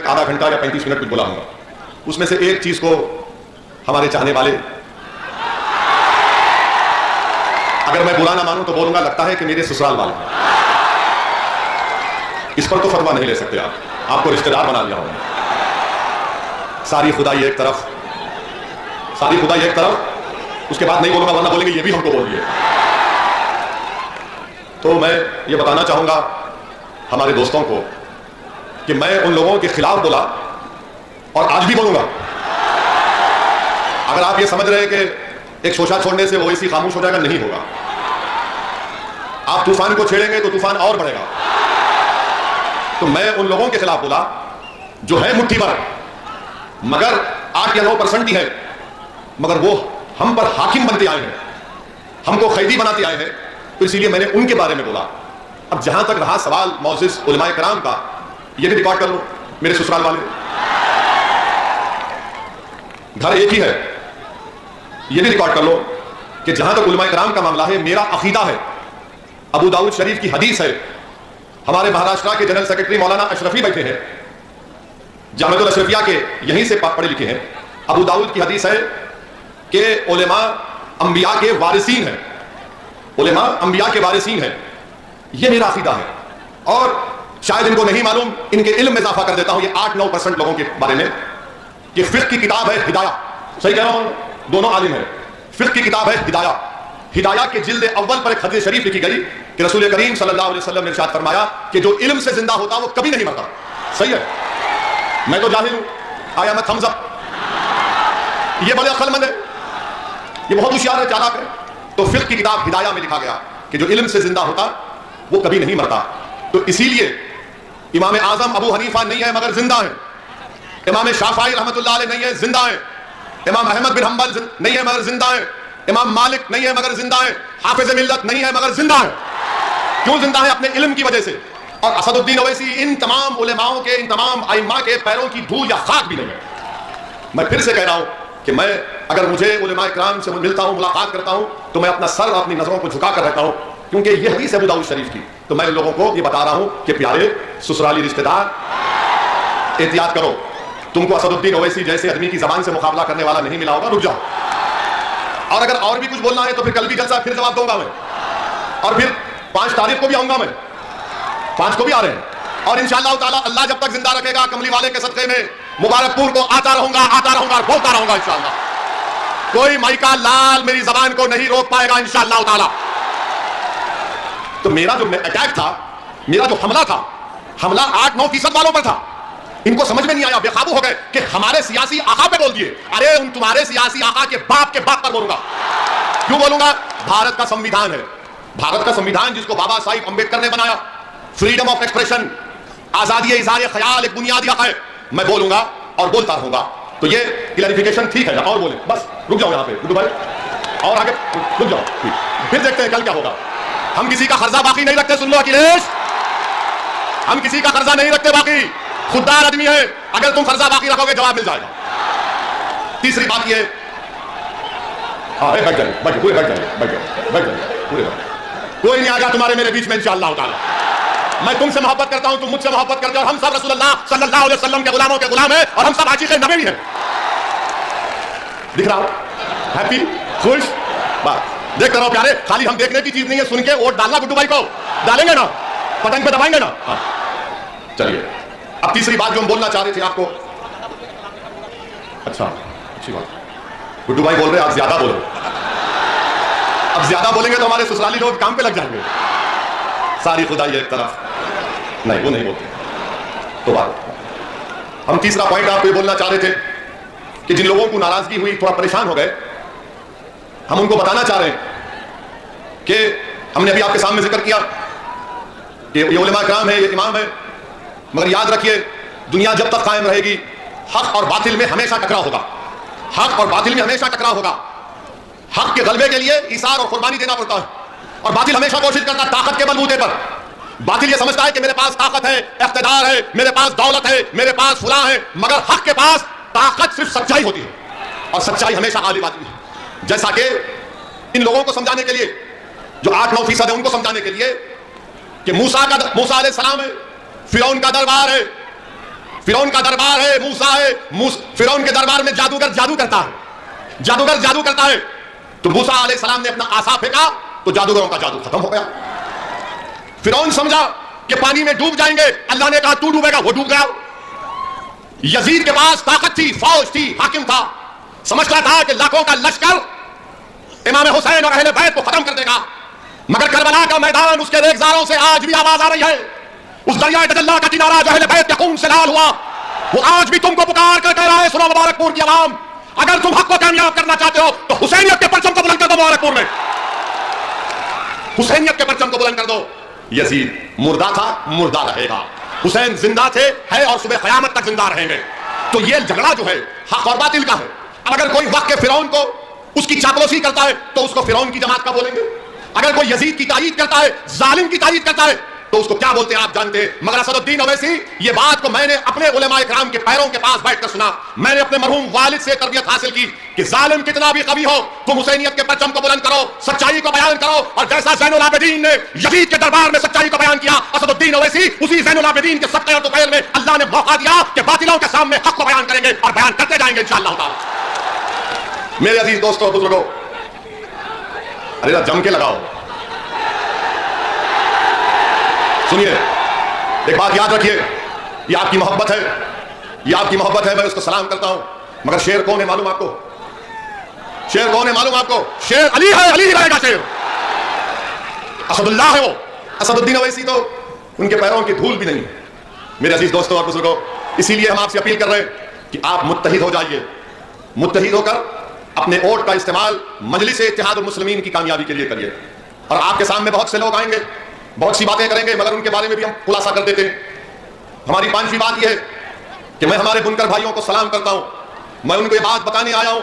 आधा घंटा या 35 मिनट कुछ बोला हूंगा, उसमें से एक चीज को हमारे चाहने वाले, अगर मैं बुरा ना मानूं तो बोलूंगा लगता है कि मेरे ससुराल वाले, इस पर तो फतवा नहीं ले सकते आप, आपको रिश्तेदार बना लिया होगा। सारी खुदाई एक तरफ, सारी खुदाई एक तरफ, उसके बाद नहीं बोलूंगा वरना बोलेंगे ये भी हमको बोल दिए। तो मैं ये बताना चाहूंगा हमारे दोस्तों को कि मैं उन लोगों के खिलाफ बोला और आज भी बोलूंगा। अगर आप ये समझ रहे हैं कि एक शोशा छोड़ने से ओवैसी खामोश हो जाएगा, नहीं होगा। आप तूफान को छेड़ेंगे तो तूफान और बढ़ेगा। तो मैं उन लोगों के खिलाफ बोला जो है मुट्ठी भर, मगर 8 या 9% ही है, मगर वो हम पर हाकिम बनते आए हैं, हमको कैदी बनाते आए हैं, तो इसीलिए मैंने उनके बारे में बोला। अब जहां तक रहा सवाल मौजिज़ उलमाए कराम का, ये भी रिकॉर्ड कर लो मेरे ससुराल वाले, घर एक ही है, ये भी रिकॉर्ड कर लो कि जहां तक उलमाए कराम का मामला है, मेरा अकीदा है, अबू दाऊद शरीफ की हदीस है, हमारे महाराष्ट्र के जनरल सेक्रेटरी मौलाना अशरफी बैठे हैं, जामिअतुल अशरफिया के यहीं से पढ़े लिखे हैं, अबू दाऊद की हदीस है कि उलेमा अंबिया के वारिसीन हैं, उलेमा अंबिया के वारिसीन हैं। ये मेरा अकीदा है और शायद इनको नहीं मालूम, इनके इल्म में इजाफा कर देता हूं ये 8-9% लोगों के बारे में कि फिक्र की किताब है हिदाया, सही कह रहा हूं, दोनों आलिम है, फिक्र की किताब है हिदाया, हिदाया के जिल्द अव्वल पर एक हदीस शरीफ लिखी गई कि रसूल करीम सल्लल्लाहु अलैहि वसल्लम ने इरशाद फरमाया कि जो इल्म से जिंदा होता वो कभी नहीं मरता। सही है, मैं तो जाहिल हूं, आया मैं थम्स अप, ये बड़े अक्लमंद है, ये बहुत होशियार है, चालाक है। तो फिक्र की किताब हिदाया में लिखा गया कि जो इल्म से जिंदा होता वो कभी नहीं मरता। तो इसीलिए इमाम आजम अबू हनीफा नहीं है मगर जिंदा है, इमाम शाफई रहमतुल्लाह अलैह नहीं है, जिंदा है, इमाम अहमद बिन हंबल नहीं है मगर जिंदा है, इमाम मालिक नहीं है मगर जिंदा है, हाफिज मिल्लत नहीं है मगर जिंदा है। क्यों जिंदा है? अपने इल्म की वजह से। और असदुद्दीन ओवैसी इन तमाम उलेमाओं के, इन तमाम आइम्मा के पैरों की धूल या खाक भी नहीं है। मैं फिर से कह रहा हूं कि मैं अगर मुझे उलेमाए किराम से मिलता हूं, मुलाकात करता हूं, तो मैं अपना सर अपनी नजरों को झुका कर रहता हूं, क्योंकि ये हदीस है अबू दाऊद शरीफ की। तो मैं लोगों को ये बता रहा हूं कि प्यारे ससुराली रिश्तेदार, एहतियात करो, तुमको असदुद्दीन ओवैसी जैसे आदमी की जबान से मुकाबला करने वाला नहीं मिला होगा, रुक जाओ। और अगर और भी कुछ बोलना है तो फिर कल भी जलसा, फिर जवाब दूंगा मैं, और फिर 5 तारीख को भी आऊंगा मैं, 5 को भी आ रहे हैं, और इंशाअल्लाह ताला अल्लाह जब तक जिंदा रखेगा कमली वाले के सदक़े में मुबारकपुर को आता रहूंगा बोलता रहूंगा इंशाअल्लाह। कोई माइका लाल मेरी जबान को नहीं रोक पाएगा इंशाअल्लाह ताला। तो मेरा जो अटैक था, मेरा जो हमला था, हमला 8-9% वालों पर था। इनको समझ में नहीं आया, बेकाबू हो गए कि हमारे सियासी आका पे बोल दिए। अरे उन तुम्हारे सियासी आका के बाप पर बोलूंगा। क्यों बोलूंगा? भारत का संविधान है, भारत का संविधान जिसको बाबा साहिब अंबेडकर ने बनाया, फ्रीडम ऑफ एक्सप्रेशन, आजादी इज़हार ख्याल एक बुनियादी हक है। मैं बोलूंगा और बोलता रहूंगा। तो ये क्लैरिफिकेशन ठीक है, और बोले बस, रुक जाओ यहाँ पे गुड्डू भाई, और आगे रुक जाओ, फिर देखते हैं कल क्या होगा। हम किसी का कर्जा बाकी नहीं रखते, सुन लो अखिलेश, हम किसी का कर्जा नहीं रखते बाकी, खुददार आदमी है। अगर तुम कर्जा बाकी रखोगे जवाब मिल जाएगा। तीसरी बात ये, बैठ जाइए, पूरे बैठ जाइए, पूरे कोई नहीं आएगा तुम्हारे मेरे बीच में इंशाअल्लाह ताला। मैं तुमसे मोहब्बत करता हूं, तुम मुझसे मोहब्बत करते हो, और हम सब रसूलुल्लाह सल्लल्लाहु अलैहि वसल्लम के गुलामों के गुलाम हैं, और हम सब आशिक़ नबी भी हैं। दिख रहा हो? हैप्पी, खुश, बात देखते रहो प्यारे। खाली हम देखने की चीज नहीं है, सुन के वोट डालना गुड्डू भाई को, डालेंगे ना, पतंग पे दबाएंगे ना। चलिए, अब तीसरी बात जो हम बोलना चाह रहे थे आपको, अच्छा अच्छी बात, गुड्डू भाई बोल रहे आप ज्यादा बोलो, अब ज्यादा बोलेंगे तो हमारे ससुराली लोग काम पे लग जाएंगे। सारी खुदाई एक तरफ, नहीं वो नहीं बोलते। तो बात हम तीसरा पॉइंट आपको बोलना चाह रहे थे कि जिन लोगों को नाराजगी हुई, थोड़ा परेशान हो गए, हम उनको बताना चाह रहे हैं कि हमने अभी आपके सामने जिक्र किया कि ये उलेमा किराम है, ये इमाम है, मगर याद रखिए दुनिया जब तक कायम रहेगी हक और बातिल में हमेशा टकराव होगा, हक और बातिल में हमेशा टकराव होगा। हक के गलबे के लिए ईसार और कुर्बानी देना पड़ता है, और बातिल हमेशा कोशिश करता है ताकत के बलबूते पर। बातिल ये समझता है कि मेरे पास ताकत है, इख्तिदार है, मेरे पास दौलत है, मेरे पास फुला है, मगर हक के पास ताकत सिर्फ सच्चाई होती है, और सच्चाई हमेशा गालिब आती है। जैसा कि इन लोगों को समझाने के लिए, जो 8-9% है, उनको समझाने के लिए कि मूसा अलैहिस्सलाम है, फिरौन का दरबार है, फिरौन का दरबार है, मूसा है, फिरौन के दरबार में जादूगर जादू करता है, जादूगर जादू करता है। तो मूसा अलैहिस्सलाम ने अपना आसा फेंका तो जादूगरों का जादू खत्म हो गया। फिरौन समझा कि पानी में डूब जाएंगे, अल्लाह ने कहा तू डूबेगा, वो डूब गया। यजीद के पास ताकत थी, फौज थी, हाकिम था, समझता था कि लाखों का लश्कर इमाम हुसैन और अहले बैत को खत्म कर देगा, मगर करबला का मैदान उसके रेगजारों से आज भी आवाज आ रही है। उस दरिया तजल्ला का किनारा जो अहले बैत के खून से लाल हुआ, वो आज भी तुमको पुकार कर कह रहा है, सुनो मुबारकपुर की आवाम, अगर तुम हक को कामयाब करना चाहते हो तो हुसैनियत के परचम को बुलंद कर दो मुबारकपुर में, हुसैनियत के परचम को बुलंद कर दो। यजीद मुर्दा था, मुर्दा रहेगा, हुसैन जिंदा थे, है और सुबह क़यामत तक जिंदा रहेंगे। तो ये झगड़ा जो है हक और बातिल का है। अगर कोई वक्त के फिरौन को उसकी चापलूसी करता है तो उसको फिरौन की जमात का बोलेंगे, अगर कोई यजीद की तारीफ करता है, जालिम की तारीफ करता है तो उसको क्या बोलते हैं आप जानते हैं। मगर असदुद्दीन ओवैसी, ये बात को मैंने अपने उलेमा इकराम के पैरों के पास बैठकर सुना, मैंने अपने मरहूम वालिद से तरबियत हासिल की कि जालिम कितना भी कवी हो, तुम हुसैनियत के परचम को बुलंद करो, सच्चाई को बयान करो। और जैसा ज़ैनुल आबिदीन ने यजीद के दरबार में सच्चाई को बयान किया, असदुद्दीन ओवैसी उसी ज़ैनुल आबिदीन के सत्ते और तुफैल में अल्लाह ने मौका दिया कि बातिलों के सामने हक को बयान करेंगे और बयान करते जाएंगे इंशाअल्लाह ताला। मेरे अजीज दोस्तों बुजुर्गों, अरे जम के लगाओ, सुनिए, एक बात याद रखिए, ये आपकी मोहब्बत है, ये आपकी मोहब्बत है, मैं उसको सलाम करता हूं। मगर शेर कौन है मालूम आपको? शेर कौन है मालूम आपको? शेर अली है, अली ही रहेगा शेर, असदुल्लाह है वो। असदुद्दीन ओवैसी तो उनके पैरों की धूल भी नहीं। मेरे अजीज दोस्तों और बुजुर्गों, इसीलिए हम आपसे अपील कर रहे हैं कि आप मुत्तहिद हो जाइए, मुत्तहिद होकर अपने वोट का इस्तेमाल मजलिस इत्तेहादुल मुस्लिमीन की कामयाबी के लिए करिए। और आपके सामने बहुत से लोग आएंगे, बहुत सी बातें करेंगे, मगर उनके बारे में भी हम खुलासा कर देते हैं। हमारी पांचवी बात यह है कि मैं हमारे बुनकर भाइयों को सलाम करता हूं। मैं उनको ये बात बताने आया हूं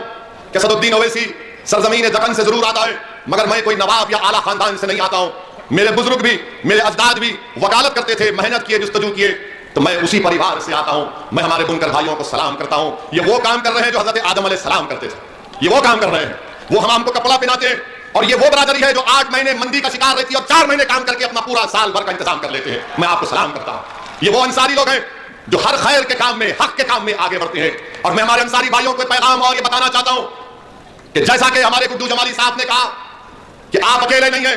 कि असदुद्दीन ओवैसी सरजमीन दक्कन से जरूर आता है, मगर मैं कोई नवाब या आला खानदान से नहीं आता हूं। मेरे बुजुर्ग भी, मेरे अजदाद भी वकालत करते थे, मेहनत किए, जुस्तजू किए, तो मैं उसी परिवार से आता हूं। मैं हमारे बुनकर भाइयों को सलाम करता हूं। ये वो काम कर रहे हैं जो हजरत आदम अलैहिस्सलाम करते थे, ये वो काम कर रहे हैं। वो हम हमको कपड़ा पहनाते हैं, और ये वो बरादरी है जो 8 महीने मंदी का शिकार रहती है और 4 महीने काम करके अपना पूरा साल भर का इंतजाम कर लेते हैं। मैं आपको सलाम करता हूं। ये वो अंसारी लोग हैं जो हर खैर के काम में, हक के काम में आगे बढ़ते हैं। और मैं हमारे अंसारी भाइयों को पैगाम और ये बताना चाहता हूं कि जैसा कि हमारे गुड्डू जमाली साहब ने कहा कि आप अकेले नहीं हैं,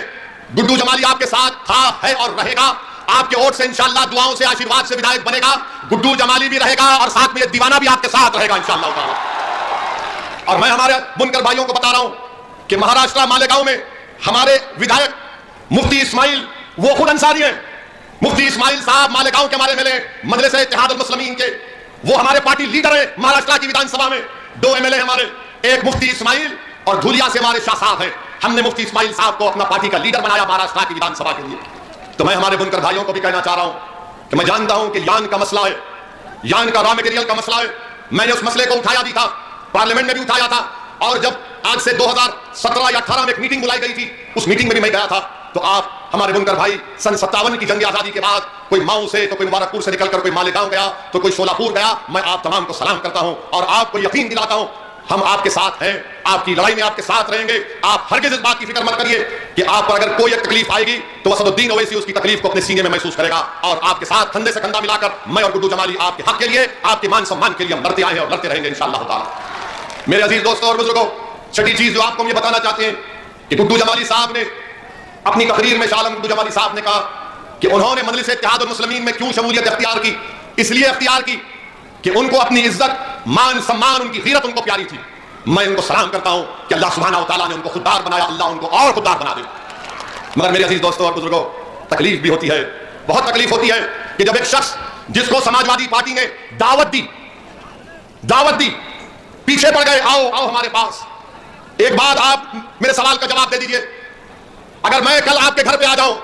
गुड्डू जमाली आपके साथ था, है और रहेगा। आपके वोट से इंशाअल्लाह, दुआओं से, आशीर्वाद से विधायक बनेगा। गुड्डू जमाली भी रहेगा और साथ में दीवाना भी आपके साथ रहेगा इंशाअल्लाह ताला। और मैं हमारे बुनकर भाइयों को बता रहा हूं कि महाराष्ट्र मालेगांव में हमारे विधायक मुफ्ती इस्माइल, वो खुद अंसारी हैं। मुफ्ती इस्माइल साहब मालेगांव के हमारे एमएलए, मजलिस इत्तेहादुल मुस्लिमीन के, वो हमारे पार्टी लीडर हैं महाराष्ट्र की विधानसभा में। 2 एमएलए हमारे, एक मुफ्ती इस्माइल और धुलिया से हमारे शाह साहब हैं। हमने मुफ्ती इस्माइल साहब को अपना पार्टी का लीडर बनाया महाराष्ट्र की विधानसभा के लिए। तो मैं हमारे बुनकर भाइयों को भी कहना चाह रहा हूं कि मैं जानता हूं कि यान का मसला है, यान का रॉ मटेरियल का मसला है। मैंने उस मसले को उठाया भी था, पार्लियामेंट में भी उठाया था, और जब आज से 2017 या 18 में एक मीटिंग बुलाई गई थी, उस मीटिंग में भी मैं गया था। तो आप हमारे बुनकर भाई सन 57 की जंग आजादी के बाद कोई माऊ से, तो कोई मुबारकपुर से निकलकर कोई मालेगांव गया, तो कोई शोलापुर गया। मैं आप तमाम को सलाम करता हूं और आपको यकीन दिलाता हूं हम आपके साथ हैं, आपकी लड़ाई में आपके साथ रहेंगे। आप हरगिज़ इस बात की फिक्र मत करिए कि आप पर अगर कोई तकलीफ आएगी तो असदुद्दीन ओवैसी उसकी तकलीफ को अपने सीने में महसूस करेगा। और आपके साथ कंधे से कंधा मिलाकर मैं और गुड्डू जमाली आपके हक के लिए, आपके मान सम्मान के लिए हम लड़ते आए हैं और लड़ते रहेंगे इंशाअल्लाह ताला। मेरे अजीज दोस्तों और बुजुर्गों, छठी चीज जो आपको ये बताना चाहते हैं कि गुड्डू जमाली साहब ने अपनी तकरीर में, शाह गुड्डू जमाली साहब ने कहा कि उन्होंने मजलिस इत्तेहादुल मुस्लिमीन में क्यों शमूलियत अख्तियार की। इसलिए अख्तियार की कि उनको अपनी इज्जत, मान सम्मान, उनकी गीरत उनको प्यारी थी। मैं उनको सलाम करता हूं कि अल्लाह सुब्हानहू व तआला ने उनको खुददार बनाया, अल्लाह उनको और खुददार बना दे। मगर मेरे अजीज दोस्तों और बुजुर्गों, तकलीफ भी होती है, बहुत तकलीफ होती है कि जब एक शख्स जिसको समाजवादी पार्टी ने दावत दी, पीछे पड़ गए, आओ आओ हमारे पास। एक बात आप मेरे सवाल का जवाब दे दीजिए, अगर मैं कल आपके घर पे आ जाऊं,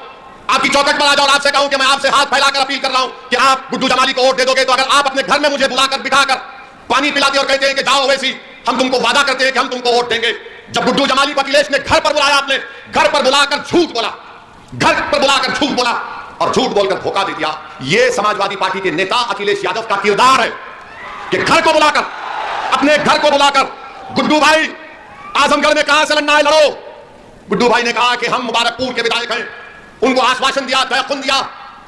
आपकी चौखट पर आ जाऊं और आपसे कहूं कि मैं आपसे हाथ फैलाकर अपील कर रहा हूं कि आप गुड्डू जमाली को वोट दे दोगे, तो अगर आप अपने घर में मुझे बुलाकर बिठाकर पानी पिलाते और कहते हैं कि जाओ ओवैसी, हम तुमको वादा करते हैं कि हम तुमको वोट देंगे। जब गुड्डू जमाली को अखिलेश ने घर पर बुलाया, आपने घर पर बुलाकर झूठ बोला, घर पर बुलाकर झूठ बोला और झूठ बोलकर धोखा दे दिया। यह समाजवादी पार्टी के नेता अखिलेश यादव का किरदार है कि घर को बुलाकर, अपने घर को बुलाकर, गुड्डू भाई आजमगढ़ में कहां से लड़ना है लड़ो। गुड्डू भाई ने कहा कि हम मुबारकपुर के विधायक हैं, उनको आश्वासन दिया, तयख्खुन दिया,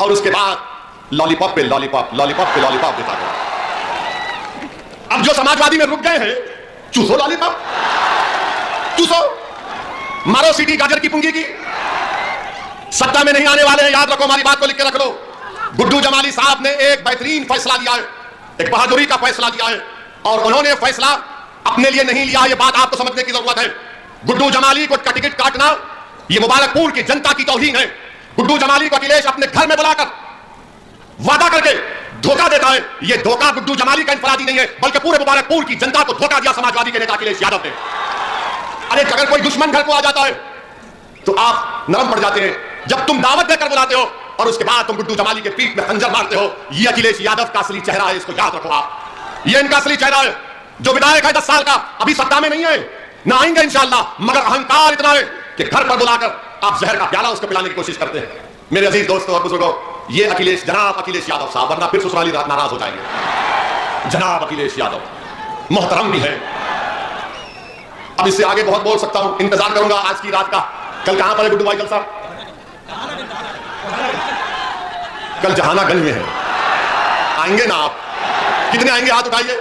और उसके बाद लॉलीपॉप पे लॉलीपॉप, लॉलीपॉप पे लॉलीपॉप देता गया। अब जो समाजवादी में रुक गए हैं, चूसो लॉलीपॉप, चूसो, मारो सीटी गाजर की पुंगी की। सत्ता में नहीं आने वाले हैं, याद रखो, हमारी बात को लिख के रख लो। गुड्डू जमाली साहब ने एक बेहतरीन फैसला लिया है, एक बहादुरी का फैसला लिया है, और उन्होंने फैसला अपने लिए नहीं लिया। यह बात आपको समझने की जरूरत है। गुड्डू जमाली को टिकट काटना यह मुबारकपुर की जनता की तौहीन है। गुड्डू जमाली को अखिलेश अपने घर में बुलाकर वादा करके धोखा देता है। यह धोखा गुड्डू जमाली का इंफरादी नहीं है, बल्कि पूरे मुबारकपुर की जनता को धोखा दिया समाजवादी के नेता अखिलेश यादव ने। अरे अगर कोई दुश्मन घर को आ जाता है तो आप नरम पड़ जाते हैं, जब तुम दावत देकर बुलाते हो और उसके बाद तुम गुड्डू जमाली के पीठ में खंजर मारते हो। यह अखिलेश यादव का असली चेहरा है, इसको याद रखो आप। यह इनका असली चेहरा है। जो विधायक है 10 साल का, अभी सत्ता में नहीं है, ना आएंगे इंशाअल्लाह, मगर अहंकार इतना है कि घर पर बुलाकर आप जहर का प्याला उसको पिलाने की कोशिश करते हैं। मेरे अजीज दोस्तों और बुजुर्गों, ये अखिलेश, जनाब अखिलेश यादव साहब, वरना फिर ससुराली नाराज हो जाएंगे। जनाब अखिलेश यादव मोहतरम भी है। अब इससे आगे बहुत बोल सकता हूं, इंतजार करूंगा आज की रात का। कल कहां पर है गुड्डू भाई? कल साहब कल जहानागंज में है, आएंगे ना आप? कितने आएंगे? हाथ उठाइए।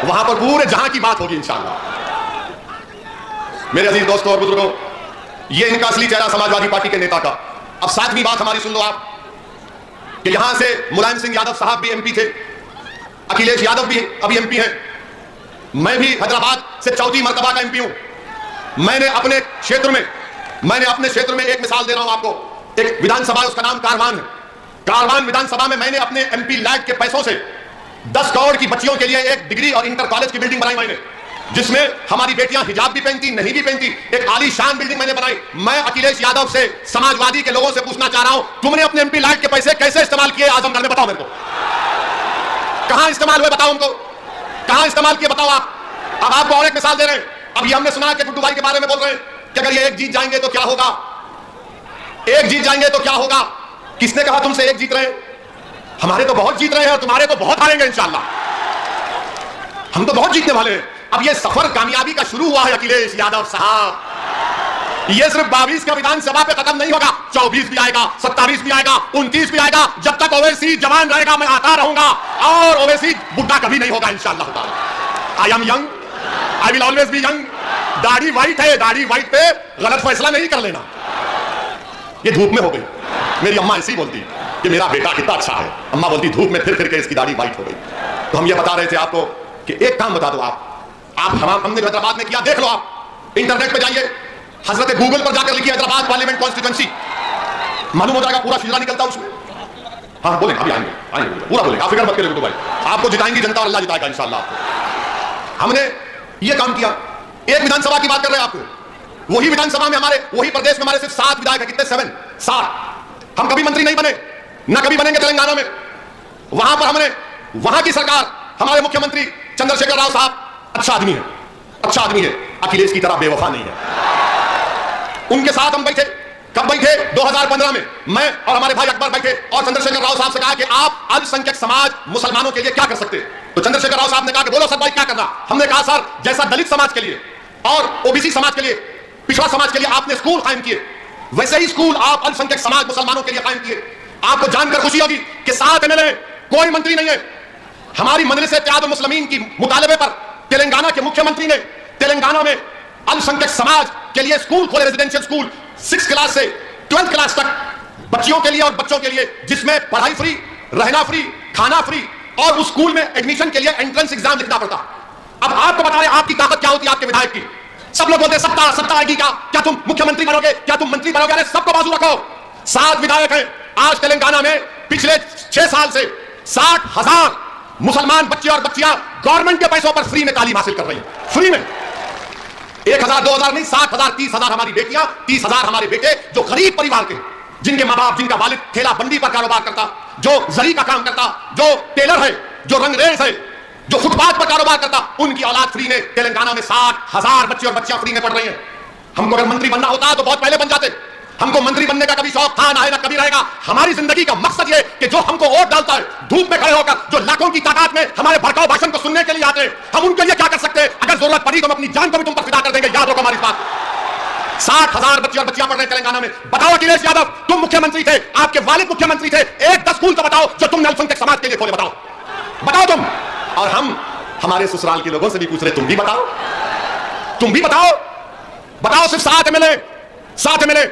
वहां पर पूरे जहां की बात होगी इंशाअल्लाह। मेरे अजीज दोस्तों और बुजुर्गों, ये इनका असली चेहरा समाजवादी पार्टी के नेता का। अब सातवीं बात हमारी सुन लो आप, कि यहां से मुलायम सिंह यादव साहब भी एमपी थे, अखिलेश यादव भी अभी एमपी हैं, मैं भी हैदराबाद से चौथी मर्तबा का एमपी हूं। मैंने अपने क्षेत्र में एक मिसाल दे रहा हूं आपको। एक विधानसभा, उसका नाम कारवान है। कारवान विधानसभा में मैंने अपने एमपी लैग के पैसों से 10 करोड़ की बच्चियों के लिए एक डिग्री और इंटर कॉलेज की बिल्डिंग बनाई मैंने, जिसमें हमारी बेटियां हिजाब भी पहनती, नहीं भी पहनती। एक आलीशान बिल्डिंग मैंने बनाई। मैं अखिलेश यादव से, समाजवादी के लोगों से पूछना चाह रहा हूं, तुमने अपने एमपी लैग के पैसे कैसे इस्तेमाल किए आजमगढ़ में? बताओ मेरे को, कहां इस्तेमाल हुए? बताओ उनको, कहां इस्तेमाल किए? बताओ आप। अब आपको और एक मिसाल दे रहे हैं। अभी हमने सुना कि गुड्डू भाई के बारे में बोल रहे हैं कि अगर ये एक जीत जाएंगे तो क्या होगा, एक जीत जाएंगे तो क्या होगा। किसने कहा तुमसे एक जीत रहे हैं? हमारे तो बहुत जीत रहे हैं और तुम्हारे तो बहुत हारेंगे इंशाअल्लाह। हम तो बहुत जीतने वाले हैं। अब ये सफर कामयाबी का शुरू हुआ है अखिलेश यादव साहब। ये सिर्फ 22 का विधानसभा पे खत्म नहीं होगा, 24 भी आएगा, 27 भी आएगा, 29 भी आएगा। जब तक ओवैसी जवान रहेगा मैं आता रहूंगा, और ओवैसी बुढ़ा कभी नहीं होगा इंशाअल्लाह ताला। I am young, I will always be young. दाढ़ी व्हाइट है, दाढ़ी व्हाइट पे गलत फैसला नहीं कर लेना। ये धूप में हो गई। मेरी अम्मा ऐसी बोलती कि मेरा बेटा कितना अच्छा है, अम्मा बोलती धूप में फिर फिर के इसकी दाढ़ी व्हाइट हो गई। तो हम ये बता रहे थे आपको कि एक काम बता दो आप हमने हैदराबाद में किया, देख लो आप, इंटरनेट पे जाइए, हजरत गूगल पर जाकर लिखिए हैदराबाद पार्लियामेंट कॉन्स्टिट्यूएंसी, मालूम हो जाएगा पूरा शिजरा निकलता उसमें। हाँ बोले, अभी आएंगे पूरा बोले, आप फिक्र मत करिए भाई, आपको जिताएंगी जनता और अल्लाह जिताएगा इंशाअल्लाह आपको। हमने ये काम किया। एक विधानसभा की बात कर रहे हैं आपको, वही विधानसभा में हमारे, वही प्रदेश में हमारे सिर्फ 7 विधायक है। कितने? 7। हम कभी मंत्री नहीं बने, ना कभी बनेंगे तेलंगाना में। वहां पर हमने, वहां की सरकार, हमारे मुख्यमंत्री चंद्रशेखर राव साहब अच्छा आदमी है, अच्छा आदमी है, अखिलेश की तरह बेवफा नहीं है। उनके साथ हम बैठे, कब बैठे? 2015 में मैं और हमारे भाई अकबर बैठे और चंद्रशेखर राव साहब से कहा कि आप अल्पसंख्यक समाज मुसलमानों के लिए क्या कर सकते हैं। तो चंद्रशेखर राव साहब ने कहा कि बोलो सर भाई क्या करना। हमने कहा सर, जैसा दलित समाज के लिए और ओबीसी समाज के लिए, पिछड़ा समाज के लिए आपने स्कूल कायम किए, वैसे ही स्कूल आप अल्पसंख्यक समाज मुसलमानों के लिए कायम किए। आपको जानकर खुशी होगी कि 7 एमएलए, कोई मंत्री नहीं है। हमारी मजलिस इत्तेहादुल मुस्लिमीन की मुतालबे पर तेलंगाना के मुख्यमंत्री ने तेलंगाना में अल्पसंख्यक समाज के लिए स्कूल खोले, रेजिडेंशियल स्कूल, 6 क्लास से 12th क्लास तक बच्चियों के लिए और बच्चों के लिए, जिसमें पढ़ाई फ्री, रहना फ्री, खाना फ्री, और उस स्कूल में एडमिशन के लिए एंट्रेंस एग्जाम लिखना पड़ता। अब आपको बता रहे आपकी ताकत क्या होती है, आपके विधायक की। सब लोग बोलते हैं सत्ता सत्ता आएगी, क्या तुम मुख्यमंत्री बनोगे, क्या तुम मंत्री बनोगे? अरे सबको बाजू रखो। 7 विधायक हैं आज तेलंगाना में। पिछले 6 साल से 60,000 मुसलमान बच्चे और बच्चियां गवर्नमेंट के पैसों पर फ्री में तालीम हासिल कर रही हैं, फ्री में। 1,000 2,000 नहीं, 60,000 30,000 हमारी बेटियां, 30,000 हमारे बेटे, जो गरीब परिवार के, जिनके माँ बाप, जिनका वालिद ठेला बंदी पर कारोबार करता, जो जरी का काम करता, जो टेलर है, जो रंगरेज है, जो फुटपाथ पर कारोबार करता, उनकी औलाद फ्री में तेलंगाना में 60,000 बच्चे और बच्चियां फ्री में पढ़ रही हैं। हमको अगर मंत्री बनना होता तो बहुत पहले बन जाते। हमको मंत्री बनने का कभी शौक था ना है, ना कभी रहेगा। हमारी जिंदगी का मकसद ये कि जो हमको वोट डालता है, धूप में खड़े होकर, जो लाखों की तादाद में हमारे भड़काऊ भाषण को सुनने के लिए आते हैं, हम उनके लिए क्या कर सकते हैं? अगर जरूरत पड़ी तो हम अपनी जान को भी तुम पर फिदा कर देंगे। याद रखो हमारी बात। 60,000 बच्चे और बच्चियां पढ़ रहे हैं तेलंगाना में। बताओ अखिलेश यादव, तुम मुख्यमंत्री थे, आपके वालिद मुख्यमंत्री थे, एक 10 स्कूल तो बताओ जो तुमने अल्पसंख्यक समाज के लिए खोले, बताओ तुम। और हम हमारे ससुराल के लोगों से भी पूछ रहे, तुम भी बताओ, तुम भी बताओ, बताओ। सिर्फ 7 MLA,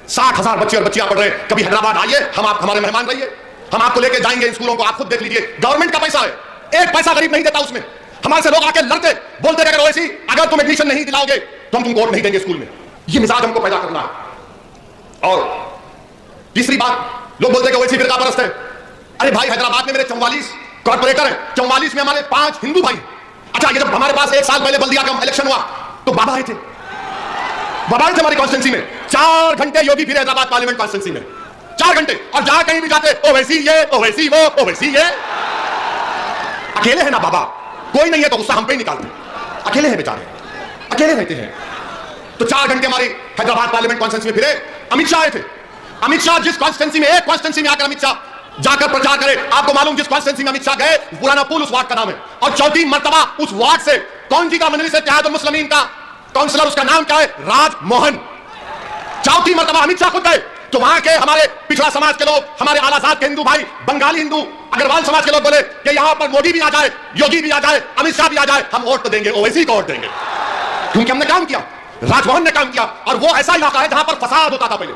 60,000 बच्चे और बच्चियां पढ़ रहे। कभी हैदराबाद आइए, हम आप हमारे मेहमान रहिए, हम आपको लेके जाएंगे इन स्कूलों को, आप खुद देख लीजिए। गवर्नमेंट का पैसा है, एक पैसा गरीब नहीं देता उसमें। हमारे से लोग आके लड़ते, बोलते रहे ओवैसी अगर तुम एडमिशन नहीं दिलाओगे तो हम तुमको वोट नहीं देंगे स्कूल में। ये मिजाज हमको पैदा करना है। और तीसरी बात, लोग बोलते हैं कि ओवैसी फिरका परस्त है। अरे भाई, हैदराबाद में मेरे 44 कॉर्पोरेटर है, 44 में हमारे 5 हिंदू भाई। अच्छा, ये जब हमारे पास 1 साल पहले बल्दिया का इलेक्शन हुआ तो बाबा आए थे, बाबा आए थे हमारी कॉन्स्टिट्यूंसी में। 4 घंटे योगी फिरे हैदराबाद पार्लियामेंट कॉन्स्टिट्यूंसी में, 4 घंटे। और जहां कहीं भी जाते ओवैसी ये, ओवैसी वो, ओवैसी ये। अकेले हैं ना बाबा, कोई नहीं है तो गुस्सा हम पे ही निकालते, अकेले हैं बेचारे, अकेले रहते हैं। तो 4 घंटे हमारी हैदराबाद पार्लियामेंट कॉन्स्टिट्यूंसी में फिरे। अमित शाह आए थे। अमित शाह जिस कॉन्स्टिट्यूंसी में, एक कॉन्स्टिट्यूंसी में आकर अमित शाह जाकर प्रचार करे, आपको मालूम जिस कॉन्स्टिट्यूंसी में अमित शाह गए, पुराना पुल उस वार्ड का नाम है। और चौथी मर्तबा उस वार्ड से कौन जी का, मजलिस इत्तेहादुल मुस्लिमीन का काउंसलर, उसका नाम क्या है, राजमोहन। चौथी मर्तबा अमित शाह खुद गए। तो वहां के हमारे पिछड़ा समाज के लोग, हमारे आलाजात के हिंदू भाई, बंगाली हिंदू, अग्रवाल समाज के लोग बोले कि यहां पर मोदी भी आ जाए, योगी भी आ जाए, अमित शाह भी आ जाए, हम वोट तो देंगे, ओवैसी को वोट देंगे, क्योंकि हमने काम किया, राजमोहन ने काम किया। और वो ऐसा इलाका है जहां पर फसाद होता था, पहले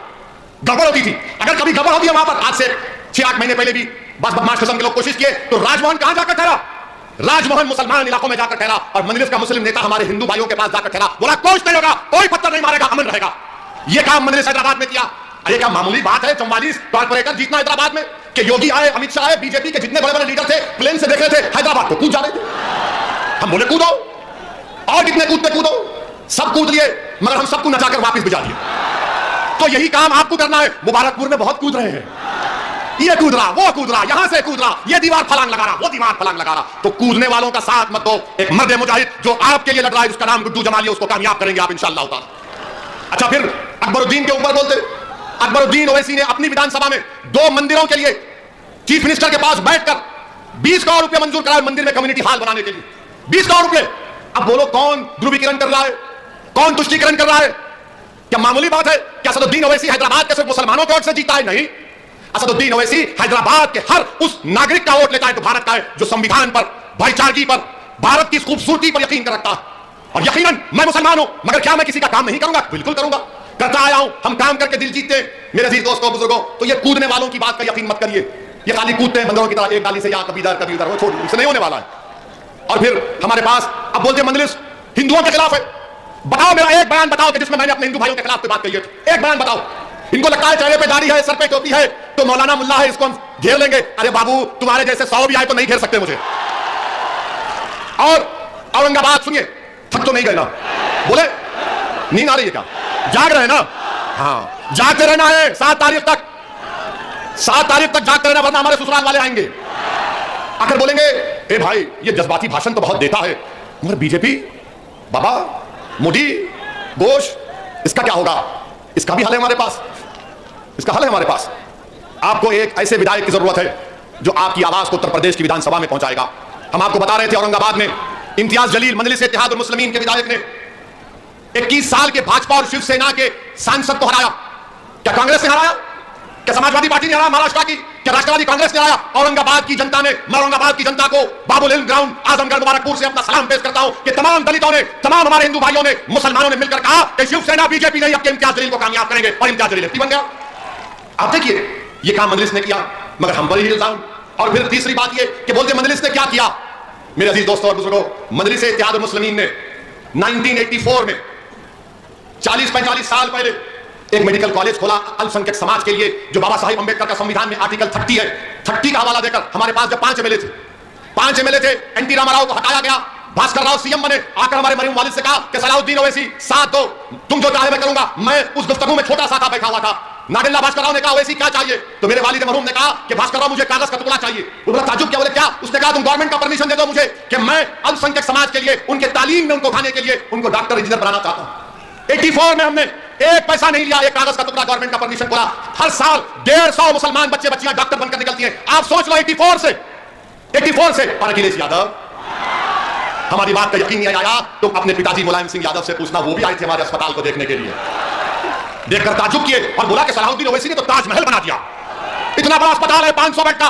गड़बड़ होती थी। अगर कभी गड़बड़ होती है वहां पर, आज से 6-8 महीने पहले भी बस बदमाश किस्म के लोग कोशिश किए, तो राजमोहन कहां जाकर ठहरा, राजमोहन मुसलमान इलाकों में जाकर ठहरा। और मजलिस का मुस्लिम नेता हमारे हिंदू भाइयों के पास जाकर ठहरा, बोला कुछ नहीं होगा, कोई पत्थर नहीं मारेगा, अमन रहेगा। यह काम मजलिस हैदराबाद में किया। अरे क्या मामूली बात है 44 कॉर्पोरेटर जीतना हैदराबाद में, कि योगी आए, अमित शाह आए, बीजेपी के जितने बड़े बड़े लीडर थे प्लेन से देख रहे थे, हैदराबाद को कूद जा रहे थे। हम बोले कूदो, और कितने कूदते कूदो, सब कूद लिए, मगर हम सबको नचाकर वापस भिजा दिए। तो यही काम आपको करना है। मुबारकपुर में बहुत कूद रहे हैं, ये कूद रहा, वो कूद रहा, यहां से कूद रहा, ये दीवार फलांग लगा रहा, वो दीवार फलांग लगा रहा। तो कूदने वालों का साथ मत दो। एक मर्द मुजाहिद जो आपके लिए लड़ रहा है, उसका नाम गुड्डू जमाली, उसको कामयाब करेंगे आप इंशाअल्लाह ताला। अच्छा, फिर अकबरुद्दीन के ऊपर बोलते, अकबरुद्दीन ओवैसी ने अपनी विधानसभा में 2 मंदिरों के लिए चीफ मिनिस्टर के पास बैठकर 20 करोड़ रुपए मंजूर कराए मंदिर में कम्युनिटी हॉल बनाने के लिए, 20 करोड़ रुपए। अब बोलो कौन ध्रुवीकरण कर रहा है, कौन तुष्टीकरण कर रहा है? क्या मामूली बात है? क्या असदुद्दीन ओवैसी हैदराबाद के सिर्फ मुसलमानों के वोट से जीता है? नहीं, असदुद्दीन ओवैसी हैदराबाद के हर उस नागरिक का वोट लेता है जो भारत का है, जो संविधान पर, भाईचारगी पर, भारत की खूबसूरती पर यकीन कर रखता है। और यकीनन मैं मुसलमान हूं, मगर क्या मैं किसी का काम नहीं करूंगा? बिल्कुल करूंगा, करता आया हूं। हम काम करके दिल जीतते हैं मेरे अजीज दोस्तों, बुजुर्गों। तो ये कूदने वालों की बात का यकीन मत करिए, ये खाली कूदते हैं बंदरों की तरह, एक डाली से यहाँ कभी इधर कभी उधर, वो छोड़, इससे नहीं होने वाला है। और फिर हमारे पास अब बोलते मजलिस हिंदुओं के खिलाफ है। बताओ, मेरा एक बयान बताओ कि जिसमें मैंने अपने हिंदू भाइयों के खिलाफ कोई बात कही है, एक बयान बताओ। इनको लगता है चेहरे पे दाढ़ी है, सर पे टोपी है तो मौलाना मुल्ला है, इसको हम घेर लेंगे। अरे बाबू, तुम्हारे जैसे 100 भी आए तो नहीं घेर सकते मुझे। और औरंगाबाद सुनिए, थक तो नहीं गए ना? बोले नींद आ रही है क्या? जाग रहे हैं ना? हाँ, जागते रहना है 7 तारीख तक, 7 तारीख तक जागते रहना, वरना हमारे ससुराल वाले आएंगे, आकर बोलेंगे ए भाई ये जज्बाती भाषण तो बहुत देता है, मगर बीजेपी, बाबा, मोदी, घोष, इसका क्या होगा? इसका भी हल है हमारे पास, इसका हल है हमारे पास। आपको एक ऐसे विधायक की जरूरत है जो आपकी आवाज को उत्तर प्रदेश की विधानसभा में पहुंचाएगा। हम आपको बता रहे थे औरंगाबाद में इम्तियाज जलील मजलिस इत्तेहादुल मुस्लिमीन के विधायक ने 21 साल के भाजपा और शिवसेना के सांसद को हराया। क्या कांग्रेस ने हराया? क्या समाजवादी पार्टी ने हराया महाराष्ट्र की? क्या राष्ट्रवादी कांग्रेस ने हराया? औरंगाबाद की जनता ने, मैं औरंगाबाद की जनता को बाबुल हिल ग्राउंड आजमगढ़ मुबारकपुर से अपना सलाम पेश करता हूं कि तमाम दलितों ने, तमाम हमारे हिंदू भाइयों ने, मुसलमानों ने मिलकर कहा कि शिवसेना बीजेपी नहीं, अब इम्तियाज जलील को कामयाब करेंगे, और इम्तियाज जलील बन गया। आप देखिए ये काम मजलिस ने किया, मगर हम पर ही इल्जाम। और फिर तीसरी बात ये कि बोलते मजलिस ने क्या किया? मेरे अजीज दोस्तों और बुजुर्गों, मजलिस इत्तेहादुल मुस्लिमीन ने 1984 में 40-45 साल पहले एक मेडिकल कॉलेज खोला अल्पसंख्यक समाज के लिए, जो बाबा साहिब अंबेडकर का संविधान में आर्टिकल 30 है। 30 का हवाला देकर हमारे पास जब 5 एमएलए थे, एनटी रामाराव को हटाया गया, भास्कर राव सीएम बने, आकर हमारे मरीम वालिद से कहा कि सलाउद्दीन ओवैसी साथ दो, तुम जो चाहे मैं करूंगा। मैं उस गुफ्तगू में छोटा सा था, बैठा हुआ था। नागेंद्र भास्कर राव ने कहा ओवैसी क्या चाहिए? तो मेरे वालिद मरहूम ने कहा कि भास्कर राव मुझे कागज का टुकड़ा चाहिए। उन्होंने ताजुब किया, बोले क्या? उसने कहा तुम गवर्नमेंट का परमिशन दे दो मुझे कि मैं अल्पसंख्यक समाज के लिए, उनके तालीम में उनको खाने के लिए उनको डॉक्टर इंजीनियर बनाना चाहता हूं। 84 में हमने एक पैसा नहीं लिया, एक कागज का टुकड़ा गवर्नमेंट का परमिशन खोला। हर साल 150 मुसलमान बच्चे बच्चियां डॉक्टर बनकर निकलती हैं। आप सोच लो 84 से। और अखिलेश यादव, हमारी बात का यकीन नहीं आया तो अपने पिताजी मुलायम सिंह यादव से पूछना, वो भी आए थे हमारे अस्पताल को देखने के लिए। देखकर ताजुब किए और बोला कि सलाहुद्दीन ओवैसी ने तो ताजमहल बना दिया, इतना बड़ा अस्पताल है 500 बेड का।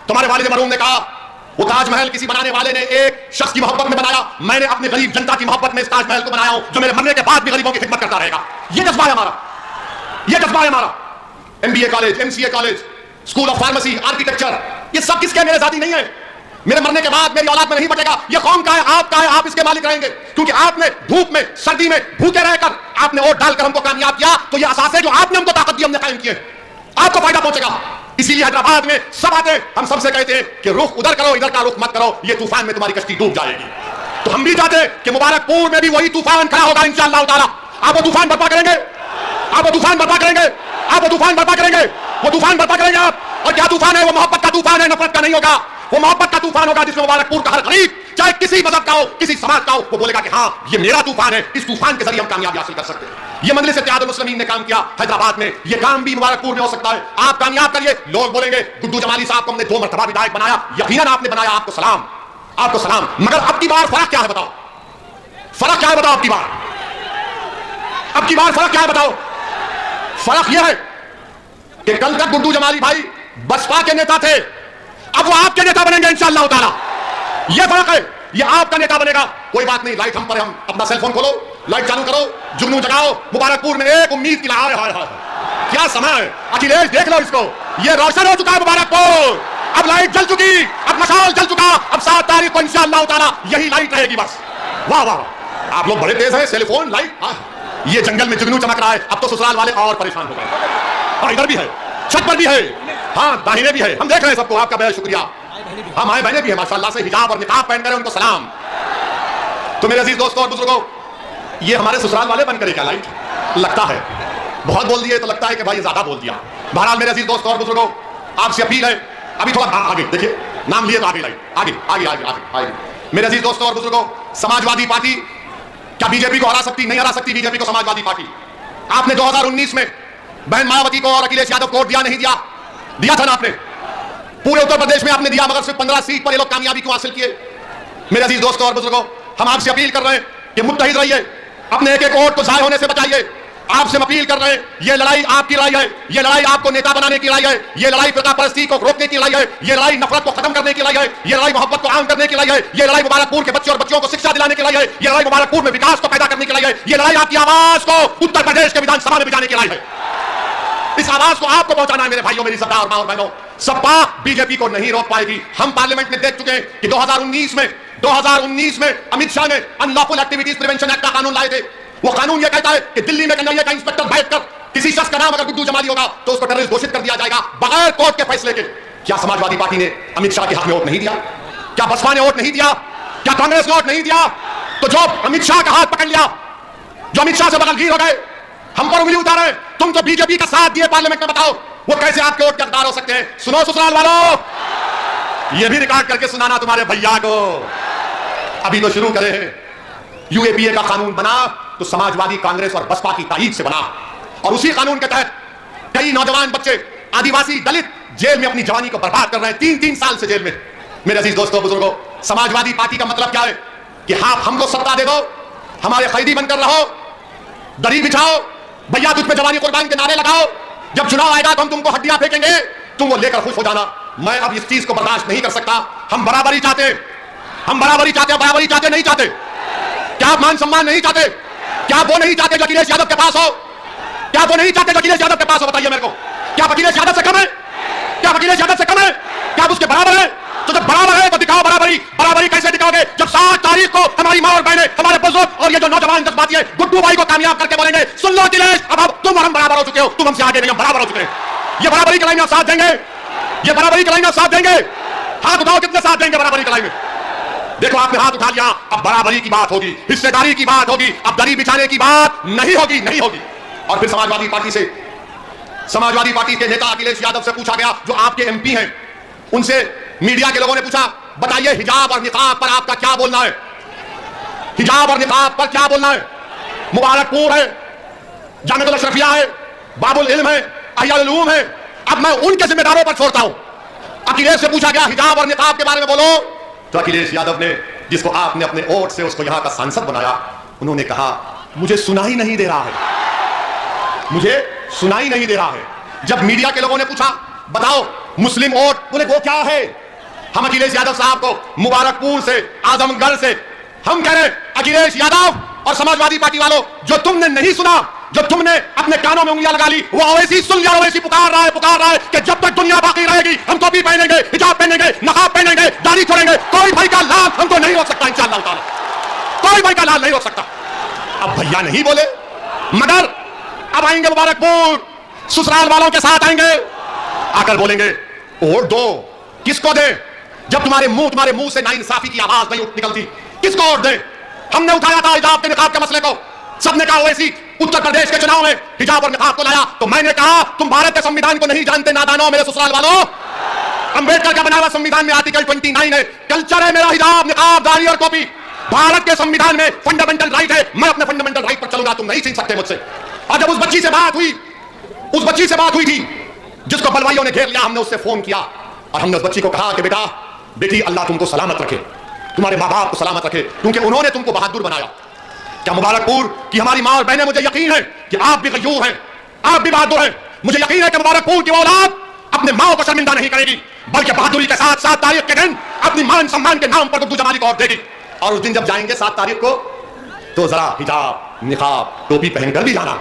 तुम्हारे वालिद मरहूम ने कहा वो ताजमहल किसी बनाने वाले ने एक शख्स की मोहब्बत में बनाया, मैंने अपने गरीब जनता की मोहब्बत में इस ताजमहल को बनाया हूं, जो मेरे मरने के बाद भी गरीबों की खिदमत करता रहेगा। ये जज्बा है हमारा, ये जज्बा है हमारा। MBA college, MCA college, school of pharmacy, architecture, ये सब किसके? मेरे जाती नहीं है। मेरे मरने के बाद मेरी औलाद में नहीं बचेगा। ये कौम का है, आपका है, आप इसके मालिक रहेंगे, क्योंकि आपने धूप में, सर्दी में, भूखे रहकर आपने वोट डालकर हमको कामयाब किया। तो ये असासे जो आपने हमको ताकत दी, हमने कायम किए, आपको फायदा पहुंचेगा। इसीलिए हैदराबाद में सब आते हम सबसे कहते हैं कि रुख उधर करो, इधर का रुख मत करो, ये तूफान में तुम्हारी कश्ती डूब जाएगी। तो हम भी चाहते हैं कि मुबारकपुर में भी वही तूफान खड़ा होगा इंशाअल्लाह ताला। आप वो तूफान बर्पा करेंगे, आप वो तूफान बर्पा करेंगे, आप वो तूफान बर्पा करेंगे, वो तूफान बर्पा करेंगे आप। और क्या तूफान है? वो मोहब्बत का तूफान है, नफरत का नहीं होगा। वो मोहब्बत का तूफान होगा जिसमें मुबारकपुर का हर गरीब, चाहे किसी मजहब का हो, किसी समाज का हो, वो बोलेगा कि हाँ ये मेरा तूफान है, इस तूफान के जरिए हम कामयाबी हासिल कर सकते हैं। ये मजलिस इत्तेहादुल मुस्लिमीन ने काम किया हैदराबाद में, ये काम भी मुबारकपुर में हो सकता है। आप कामयाब करिए। लोग बोलेंगे गुड्डू जमाली साहब को हमने 2 मरतबा विधायक बनाया, यकीनन आपने बनाया, आपको सलाम, आपको सलाम। मगर अब की बार फर्क क्या है बताओ? फर्क क्या है बताओ? अब की बार फर्क क्या है बताओ? फर्क यह है कि कल तक गुड्डू जमाली भाई बसपा के नेता थे, अब वो आपके नेता बनेंगे इंशाअल्लाह ताला। ये फर्क है, ये आपका नेता बनेगा। कोई बात नहीं, लाइट हम पर, हम अपना सेलफोन खोलो, लाइट चालू करो, जुगनू जगाओ। मुबारकपुर में एक उम्मीद की लहर है। क्या समय है अखिलेश, देख लो इसको, ये रोशन हो चुका है मुबारकपुर। अब लाइट जल चुकी, अब मशाल जल चुका, अब 7 तारीख को इंशाअल्लाह ताला यही लाइट रहेगी बस। वाह वाह, आप लोग बड़े तेज हैं, सेलफोन लाइट। ये जंगल में जुगनू चमक रहा है, अब तो ससुराल वाले और परेशान हो गए। हाँ इधर भी है, छत पर भी है, हाँ दाहिने भी है, हम देख रहे हैं सबको। आपका बहुत शुक्रिया। हाँ माए बहने भी है माशाल्लाह से, हिजाब और निकाब पहन कर, उनको सलाम। तो मेरे अजीज दोस्तों और बुजुर्गों, ये हमारे ससुराल वाले बन करे क्या लाइट? लगता है बहुत बोल दिए तो लगता है कि भाई ज्यादा बोल दिया। बहरहाल मेरे अजीज दोस्तों और बुजुर्गों, आपसे अपील है, अभी थोड़ा आगे देखिए, नाम लिए तो आगे लाइट, आगे आगे आगे आगे। मेरे अजीज दोस्तों और बुजुर्गों, समाजवादी पार्टी क्या बीजेपी को हरा सकती? नहीं हरा सकती बीजेपी को समाजवादी पार्टी। आपने 2019 में बहन मायावती को और अखिलेश यादव को वोट दिया नहीं दिया? दिया था ना आपने। पूरे उत्तर प्रदेश में आपने दिया, मगर सिर्फ 15 सीट पर ये लोग कामयाबी क्यों हासिल किए? मेरे अजीज दोस्तों और बुजुर्गों, हम आपसे अपील कर रहे हैं कि मुत्तहिद रहिए, अपने एक एक वोट को जाय होने से बचाइए। आपसे अपील कर रहे हैं, ये लड़ाई आपकी लड़ाई है, ये लड़ाई आपको नेता बनाने की लड़ाई है, ये लड़ाई फिरका परस्ती को रोकने की लड़ाई है, ये लड़ाई नफरत को खत्म करने की लड़ाई है, ये लड़ाई मोहब्बत को आम करने की लड़ाई है, ये लड़ाई मुबारकपुर के बच्चों और बच्चियों को शिक्षा दिलाने की लड़ाई है, ये लड़ाई मुबारकपुर में विकास को पैदा करने की लड़ाई है, ये लड़ाई आपकी आवाज को उत्तर प्रदेश के विधानसभा में बिठाने की लड़ाई है। इस आवाज को आपको पहुंचाना है मेरे भाइयों, मेरी सरदार मां और बहनों। सपा बीजेपी को नहीं रोक पाएगी। हम पार्लियामेंट में देख चुके हैं कि 2019 में अमित शाह ने अनलॉफुल एक्टिविटीज प्रिवेंशन एक्ट का कानून लाए थे। वो कानून ये कहता है कि दिल्ली में कन्हैया का इंस्पेक्टर बैठकर किसी शख्स का नाम अगर गुड्डू जमाली होगा तो उसको टेररिस्ट घोषित कर दिया जाएगा बगैर कोर्ट के फैसले के। क्या समाजवादी पार्टी ने अमित शाह के हक में वोट नहीं दिया? क्या बसपा ने वोट नहीं दिया? क्या कांग्रेस ने वोट नहीं दिया? तो जो अमित शाह का हाथ पकड़ लिया, जो अमित शाह से बगलगीर हो गए, हम पर उंगली उतारे, तुम तो बीजेपी का साथ दिए पार्लियामेंट में, बताओ वो कैसे आपके वोट के हकदार हो सकते हैं? सुनो ससुराल वालों, ये भी रिकॉर्ड करके सुनाना तुम्हारे भैया को। अभी तो शुरू करे हैं। यूएपीए का कानून बना तो समाजवादी, कांग्रेस और बसपा की ताईद से बना, और उसी कानून के तहत कई नौजवान बच्चे, आदिवासी, दलित जेल में अपनी जवानी को बर्बाद कर रहे हैं, 3-3 साल से जेल में। मेरे अजीज दोस्तों बुजुर्गों, समाजवादी पार्टी का मतलब क्या है कि हाँ हमको सत्ता दे दो, हमारे कैदी बनकर रहो, दरी बिछाओ, भैया तुझ पे जवानी कुर्बान के नारे लगाओ, जब चुनाव आएगा तो हम तुमको हड्डियां फेंकेंगे, तुम वो लेकर खुश हो जाना। मैं अब इस चीज को बर्दाश्त नहीं कर सकता। हम बराबरी चाहते हैं, हम बराबरी चाहते हैं। बराबरी चाहते नहीं चाहते? क्या आप मान सम्मान नहीं चाहते? क्या वो नहीं चाहते जो अखिलेश यादव के पास हो? क्या वो नहीं चाहते जो अखिलेश यादव के पास हो? बताइए मेरे को, क्या अखिलेश यादव से कम है? क्या अखिलेश यादव से कम है? क्या उसके बराबर है? तो जब बराबर है तो दिखाओ बराबरी। बराबरी कैसे दिखाओगे? जब 7 तारीख को हमारी मां और बहनें, हमारे बुजुर्ग और ये जो नौजवान जज्बाती है गुड्डू भाई को कामयाब करके बोलेंगे, सुन लो अखिलेश, अब तुम और हम बराबर हो चुके हो, तुम हमसे आगे नहीं, हम बराबर हो चुके हैं। ये बराबरी की लड़ाई में आप साथ देंगे? ये बराबरी की लड़ाई में आप साथ देंगे? हाथ उठाओ, कितने साथ देंगे बराबरी की लड़ाई में? देखो आपने हाथ उठा लिया, अब बराबरी की बात होगी, हिस्सेदारी की बात होगी, अब दरी बिछाने की बात नहीं होगी, नहीं होगी। और फिर समाजवादी पार्टी के नेता अखिलेश यादव से पूछा गया, जो आपके एमपी हैं, उनसे मीडिया के लोगों ने पूछा, बताइए हिजाब और निकाब पर आपका क्या बोलना है? हिजाब और निकाब पर क्या बोलना है? मुबारकपुर है, जामिअतुल अशरफिया है, बाबुल इल्म है, अहियाउल उलूम है। अब मैं उनके जिम्मेदारों पर छोड़ता हूं। अखिलेश से पूछा गया हिजाब और निकाब के बारे में बोलो, तो अखिलेश यादव ने, जिसको आपने अपने वोट से उसको यहां का सांसद बनाया, उन्होंने कहा मुझे सुनाई नहीं दे रहा है, मुझे सुनाई नहीं दे रहा है। जब मीडिया के लोगों ने पूछा बताओ मुस्लिम वोट, बोले वो क्या है? हम अखिलेश यादव साहब को मुबारकपुर से, आजमगढ़ से हम कह रहे हैं, अखिलेश यादव और समाजवादी पार्टी वालों, जो तुमने नहीं सुना, जो तुमने अपने कानों में उंगलियां लगा ली, वो ओवैसी सुन लिया, ओवैसी पुकार रहा है कि जब तक दुनिया बाकी रहेगी हम टोपी पहनेंगे, हिजाब पहनेंगे, नकाब पहनेंगे, दाढ़ी छोड़ेंगे, कोई भाई का लाल हमको नहीं रोक सकता इंशाअल्लाह ताला, कोई भाई का लाल नहीं रोक सकता। अब भैया नहीं बोले, मगर अब आएंगे मुबारकपुर, ससुराल वालों के साथ आएंगे, आकर बोलेंगे वोट दो, किसको दे? जब तुम्हारे मुंह से नाइंसाफी की आवाज नहीं निकलती, किसको वोट दे? हमने उठाया था हिजाब के निकाब के मसले को, सबने कहा ओवैसी उत्तर प्रदेश के चुनाव में हिजाब और निकाब को लाया, तो मैंने कहा तुम भारत के संविधान को नहीं जानते नादानो मेरे ससुराल वालों। अंबेडकर का बना हुआ संविधान में आर्टिकल 29 है, कल्चर है मेरा हिजाब, निकाब, दाढ़ी और टोपी। भारत के संविधान में फंडामेंटल राइट है, मैं अपने फंडामेंटल राइट पर चलूंगा, तुम नहीं छीन सकते मुझसे। और जब उस बच्ची से बात हुई थी जिसको बलवाइयों ने घेर लिया, हमने उससे फोन किया और हमने उस बच्ची को कहा कि बेटी अल्लाह तुमको सलामत रखे, तुम्हारे माँ बाप को सलामत रखे, क्योंकि उन्होंने तुमको बहादुर बनाया। क्या मुबारकपुर की हमारी माँ और बहनें, मुझे यकीन है कि आप भी गयूर हैं, आप भी बहादुर हैं। मुझे यकीन है कि मुबारकपुर की औलाद अपने माँ को शर्मिंदा नहीं करेगी, बल्कि बहादुरी के साथ 7 तारीख के दिन अपनी मान सम्मान के नाम पर गुड्डू जमाली को वोट देगी। और उस दिन जब जाएंगे 7 तारीख को, तो जरा हिजाब, निकाब, टोपी पहनकर भी जाना,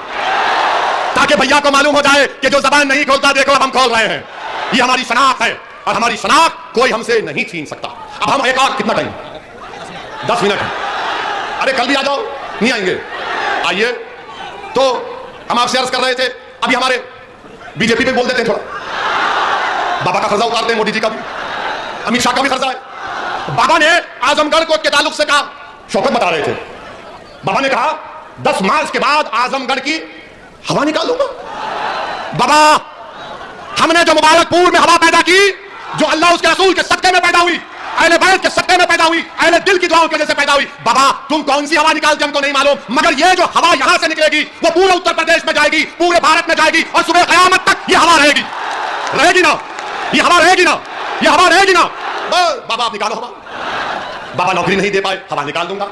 ताकि भैया को मालूम हो जाए कि जो जबान नहीं खोलता, देखो अब हम खोल रहे हैं। ये हमारी शनाख्त है और हमारी शनाख्त कोई हमसे नहीं छीन सकता। अब हम एक और कितना टाइम, 10 मिनट, अरे कल भी आ जाओ, नहीं आएंगे, आइए। तो हम आपसे अर्ज कर रहे थे, अभी हमारे बीजेपी पे बोल देते हैं थोड़ा, बाबा का खर्चा उतारते हैं, मोदी जी का भी, अमित शाह का भी खर्चा है। बाबा ने आजमगढ़ को के ताल्लुक से कहा, शौकत बता रहे थे, बाबा ने कहा 10 मार्च के बाद आजमगढ़ की हवा निकाल दूंगा। बाबा, हमने जो मुबारकपुर में हवा पैदा की, जो अल्लाह उसके रसूल के सदके में पैदा हुई, अहले बैत के सदके में पैदा हुई, अहले दिल की दुआओं की वजह से पैदा हुई। बाबा, तुम कौन सी हवा निकालते हमको नहीं मालूम, मगर ये जो हवा यहां से निकलेगी वो पूरे उत्तर प्रदेश में जाएगी, पूरे भारत में जाएगी, और सुबह क़यामत तक ये हवा रहेगी ना, ये हवा रहेगी ना, ये हवा रहेगी ना। बाबा आप निकालो हवा। बाबा नौकरी नहीं दे पाए, हवा निकाल दूंगा।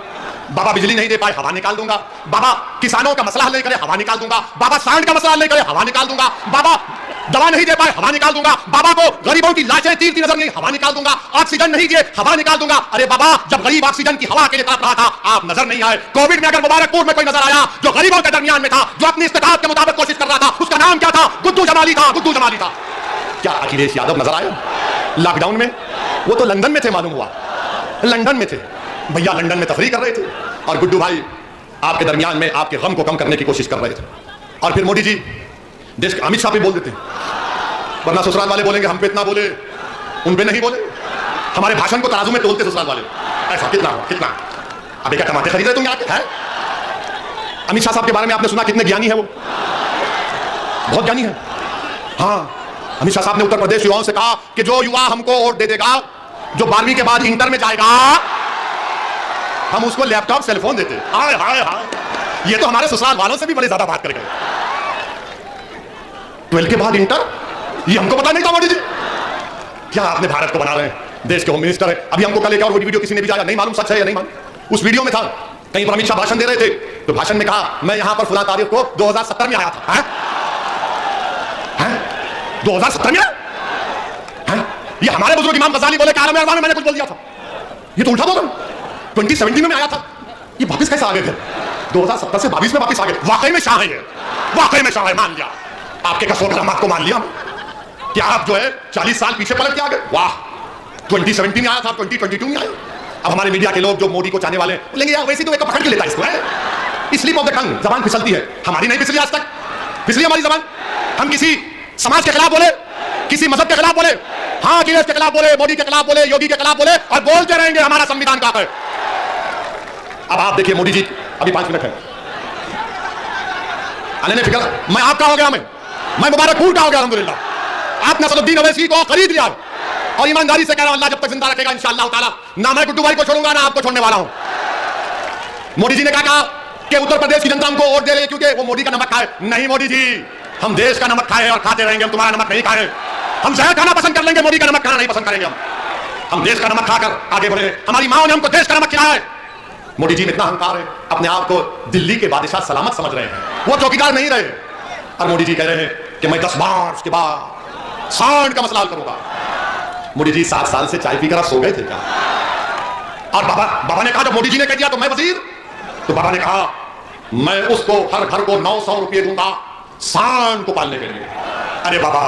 बाबा बिजली नहीं दे पाए, हवा निकाल दूंगा। बाबा किसानों का मसला हल नहीं करे, हवा निकाल दूंगा। बाबा सांड का मसला हल नहीं करे, हवा निकाल दूंगा। बाबा दवा नहीं दे पाए, हवा निकाल दूंगा। बाबा को गरीबों की लाशें तीरती नजर नहीं, हवा निकाल दूंगा। ऑक्सीजन नहीं दिए, हवा निकाल दूंगा। अरे बाबा, जब गरीब ऑक्सीजन की हवा के लिए तड़प रहा था, आप नजर नहीं आए। कोविड में अगर मुबारकपुर में कोई नजर आया जो गरीबों के दरमियान में था, जो अपनी इस्तेताअत के मुताबिक कोशिश कर रहा था, उसका नाम क्या था? गुड्डू जमाली था, गुड्डू जमाली था। क्या अखिलेश यादव नजर आए लॉकडाउन में? वो तो लंदन में थे, मालूम हुआ लंदन में थे भैया, लंदन में तफरीह कर रहे थे, और गुड्डू भाई आपके दरमियान में आपके गम को कम करने की कोशिश कर रहे थे। और फिर मोदी जी देश के अमित शाह पे बोल देते, वरना ससुराल वाले बोलेंगे हम पे इतना बोले, उन पे नहीं बोले। हमारे भाषण को तराजू में तोलते ससुराल वाले, ऐसा कितना अभी क्या टमाटर खरीद रहे तुम यहाँ है? अमित शाह साहब के बारे में आपने सुना, कितने ज्ञानी है वो, बहुत ज्ञानी है। हाँ, अमित शाह साहब ने उत्तर प्रदेश युवाओं से कहा कि जो युवा हमको वोट दे देगा, जो 12वीं के बाद इंटर में जाएगा, हम उसको लैपटॉप सेलफोन देते। हाय हाय हाय, ये तो हमारे ससुराल वालों से भी बड़े ज्यादा बात कर गए। 12 के बाद इंटर, ये हमको पता नहीं था मोदी जी। क्या आपने भारत को बना रहे हैं, देश के होम मिनिस्टर है। अभी हमको कल एक और वीडियो किसी ने भी जाया, नहीं मालूम सच है या नहीं मालूम। उस वीडियो में था कहीं पर अमित शाह भाषण दे रहे थे, तो भाषण में कहा मैं यहां पर फुला तारीख को 2070 में आया था। है? 2070 में? ये हमारे बुजुर्ग इमाम गजाली बोले कि आलम अरवा में मैंने कुछ बोल दिया था, ये तो उल्टा बोल रहा हूं। 2017 में आया था, ये वापस कैसे आ गए थे? 2070 से 22 में वापस आ गए। वाकई में शाह है, ये वाकई में शाह है, मान लिया आपके कसूर रहमत को, मान लिया कि आप जो है 40 साल पीछे पलट के आ गए। वाह, 2017 में आया था, 2022 में आया। अब हमारे मीडिया के लोग जो मोदी को चाहने वाले बोलेंगे यार वैसे तो एक पकड़ के लेता है इसको, है स्लिप ऑफ द टंग, जबान फिसलती है। हमारी नहीं फिसली आज तक, फिसली हमारी जबान। हम किसी समाज के खिलाफ बोले, किसी मजहब के खिलाफ बोले, हाँ अखिलेश के खिलाफ बोले, मोदी के खिलाफ बोले, योगी के खिलाफ बोले, और बोलते रहेंगे हमारा संविधान का है। अब आप देखिए मोदी जी, अभी 5 मिनट है, आने ने फिक्र, मैं आपका हो गया, मैं मुबारकपुर का हो गया अल्हम्दुलिल्लाह। आप नसरुद्दीन अवैसी को खरीद लिया, और ईमानदारी से कह रहा हूं अल्लाह जब तक जिंदा रखेगा इंशाअल्लाह ताला, ना मैं गुड्डू भाई को छोड़ूंगा ना आपको छोड़ने वाला हूं। मोदी जी ने कहा कि उत्तर प्रदेश की जनता हमको वोट दे रही है क्योंकि वो मोदी का नमक खाए। नहीं मोदी जी, हम देश का नमक खाए और खाते रहेंगे, हम तुम्हारा नमक नहीं खाए। हम जहर खाना पसंद कर लेंगे, मोदी का नमक खाना नहीं पसंद करेंगे। हम देश का नमक खाकर आगे बढ़े। हमारी माओ ने हमको देश का नमक खिलाया है। मोदी जी में इतना अहंकार है, अपने आप को दिल्ली के बादशाह सलामत समझ रहे हैं, वो चौकीदार नहीं रहे। और मोदी जी कह रहे हैं कि मैं 10 मार्च के बाद सांड का मसला हल करूंगा। मोदी जी 7 साल से चाय पीकर आप सो गए थे क्या? और बाबा ने कहा, जब मोदी जी ने कह दिया तो मैं वजीर, तो बाबा ने कहा मैं उसको हर घर को 900 रुपये दूंगा सांड को पालने के लिए। अरे बाबा,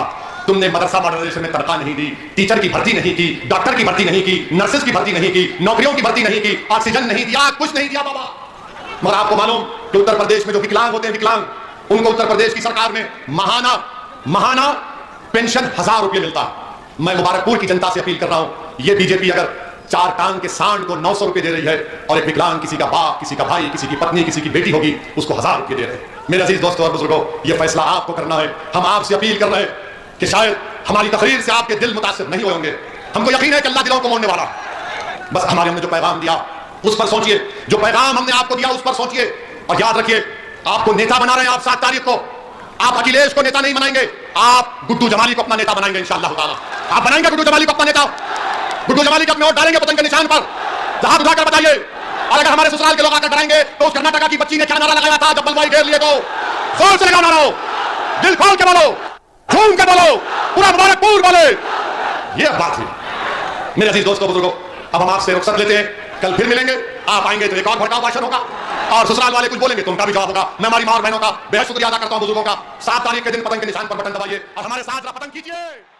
तुमने मदरसा मॉडर्नाइजेशन में तनख्वाह नहीं दी, टीचर की भर्ती नहीं की, डॉक्टर की भर्ती नहीं की, नर्सेस की भर्ती नहीं की, नौकरियों की भर्ती नहीं की, ऑक्सीजन नहीं दिया, कुछ नहीं दिया बाबा। मगर आपको मालूम कि उत्तर प्रदेश में जो विकलांग होते हैं, विकलांग, उनको उत्तर प्रदेश की सरकार में महाना पेंशन 1000 रुपये मिलता है। मैं मुबारकपुर की जनता से अपील कर रहा हूं, ये बीजेपी अगर 4 टांग के सांड को 900 रुपये दे रही है और एक विकलांग, किसी का बाप, किसी का भाई, किसी की पत्नी, किसी की बेटी होगी, उसको 1000 रुपये दे रहे हैं। मेरे अजीज दोस्तों और बुजुर्गों, ये फैसला आपको करना है। हम आपसे अपील कर रहे हैं कि शायद हमारी तकरीर से आपके दिल मुतासिर नहीं होंगे, हमको यकीन है कि अल्लाह दिलों को मोड़ने वाला। बस हमारे हमने जो पैगाम दिया उस पर सोचिए, जो पैगाम हमने आपको दिया उस पर सोचिए, और याद रखिए आपको नेता बना रहे हैं। आप 7 तारीख को आप अखिलेश को नेता नहीं बनाएंगे, आप गुड्डू जमाली को अपना नेता बनाएंगे इंशाअल्लाह ताला। आप बनाएंगे गुड्डू जमाली को अपना नेता, गुड्डू जमाली के अपने वोट डालेंगे पतंग के निशान पर, जहां उठाकर बताइए। और अगर हमारे ससुराल के लोग आकर डराएंगे तो उस कर्नाटका की बच्ची ने क्या नारा लगाया था जब बलवाई घेर लिए, तो जोर से लगाओ नारा, दिल खोल के बोलो, झूम के बोलो, पूरा मुबारकपुर बोले। ये बात है मेरे अजीज दोस्तों बुजुर्गों। अब हम आपसे रुखसत लेते हैं, कल फिर मिलेंगे। आप आएंगे तो एक और भड़काऊ भाषण होगा, और ससुराल वाले कुछ बोलेंगे तो उनका भी जवाब होगा। मैं हमारी माँ और बहनों का बेहद शुक्रिया अदा करता हूं, बुजुर्गों का। 7 तारीख के दिन पतंग के निशान पर बटन दबाइए और हमारे साथ पतंग कीजिए।